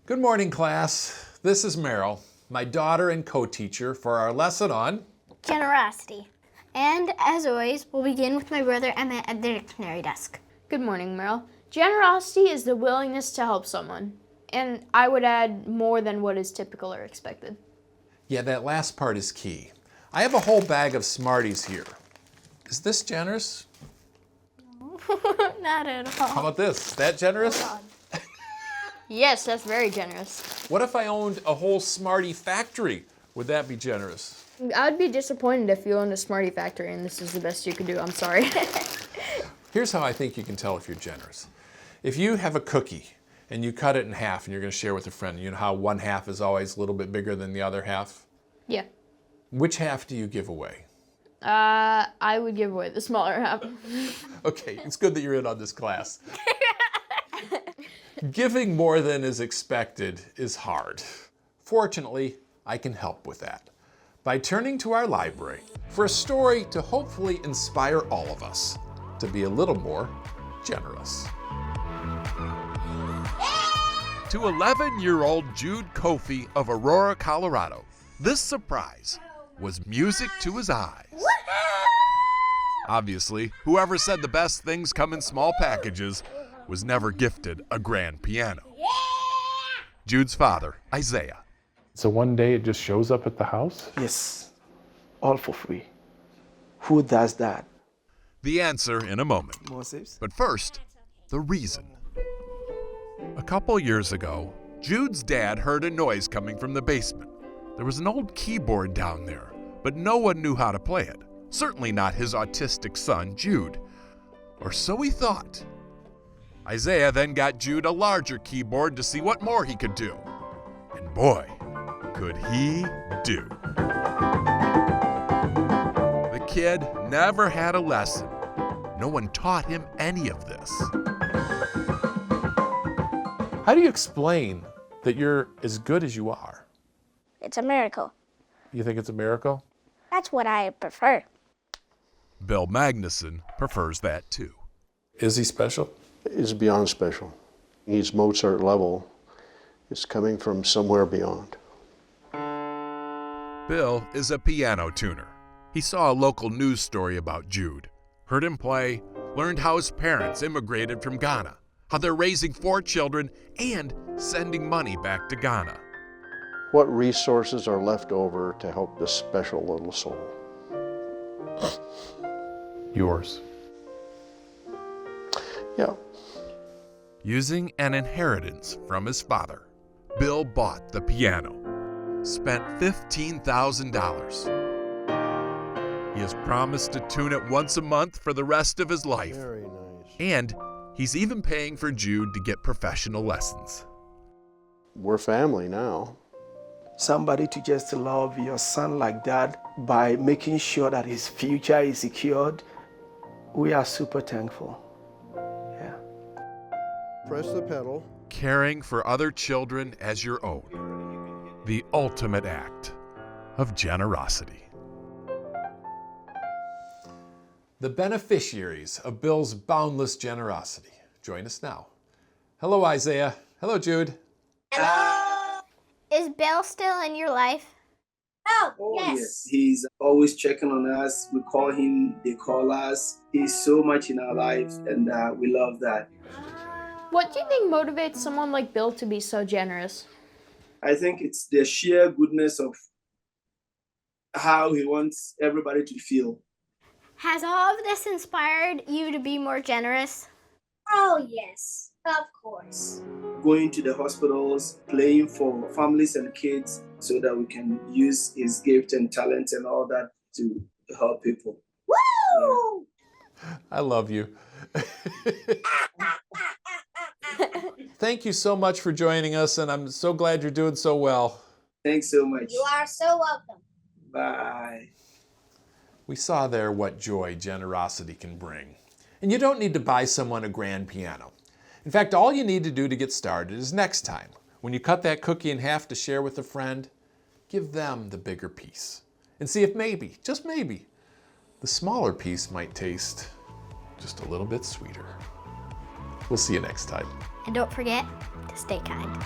Good morning, class. This is Meryl, my daughter and co-teacher for our lesson on generosity. And as always, we'll begin with my brother Emmett at the dictionary desk. Good morning, Meryl. Generosity is the willingness to help someone. And I would add more than what is typical or expected. Yeah, that last part is key. I have a whole bag of Smarties here. Is this generous? No, not at all. How about this? Is that generous? Oh, Yes, that's very generous. What if I owned a whole Smartie factory? Would that be generous? I would be disappointed if you owned a Smartie factory and this is the best you could do. I'm sorry. Here's how I think you can tell if you're generous. If you have a cookie and you cut it in half and you're going to share with a friend, you know how one half is always a little bit bigger than the other half? Yeah. Which half do you give away? I would give away the smaller half. Okay, it's good that you're in on this class. Giving more than is expected is hard. Fortunately, I can help with that by turning to our library for a story to hopefully inspire all of us to be a little more generous. To 11-year-old Jude Kofi of Aurora, Colorado, this surprise was music to his eyes. Obviously, whoever said the best things come in small packages was never gifted a grand piano. Jude's father, Isaiah. So one day it just shows up at the house? Yes, all for free. Who does that? The answer in a moment. Moses? But first, the reason. A couple years ago, Jude's dad heard a noise coming from the basement. There was an old keyboard down there, but no one knew how to play it. Certainly not his autistic son, Jude. Or so he thought. Isaiah then got Jude a larger keyboard to see what more he could do. And boy, could he do. The kid never had a lesson. No one taught him any of this. How do you explain that you're as good as you are? It's a miracle. You think it's a miracle? That's what I prefer. Bill Magnuson prefers that too. Is he special? Is beyond special. He's Mozart level. It's coming from somewhere beyond. Bill is a piano tuner. He saw a local news story about Jude, heard him play, learned how his parents immigrated from Ghana, how they're raising 4 children and sending money back to Ghana. What resources are left over to help this special little soul? Yours. Yeah. Using an inheritance from his father, Bill bought the piano, spent $15,000. He has promised to tune it once a month for the rest of his life. Very nice. And he's even paying for Jude to get professional lessons. We're family now. Somebody to just love your son like that by making sure that his future is secured. We are super thankful. Yeah. Press the pedal. Caring for other children as your own. The ultimate act of generosity. The beneficiaries of Bill's boundless generosity join us now. Hello, Isaiah. Hello, Jude. Is Bill still in your life? Oh, yes. He's always checking on us. We call him, they call us. He's so much in our lives, and we love that. What do you think motivates someone like Bill to be so generous? I think it's the sheer goodness of how he wants everybody to feel. Has all of this inspired you to be more generous? Oh, yes, of course. Going to the hospitals, playing for families and kids so that we can use his gift and talent and all that to help people. Woo! I love you. Thank you so much for joining us, and I'm so glad you're doing so well. Thanks so much. You are so welcome. Bye. We saw there what joy generosity can bring. And you don't need to buy someone a grand piano. In fact, all you need to do to get started is next time, when you cut that cookie in half to share with a friend, give them the bigger piece. And see if maybe, just maybe, the smaller piece might taste just a little bit sweeter. We'll see you next time. And don't forget to stay kind.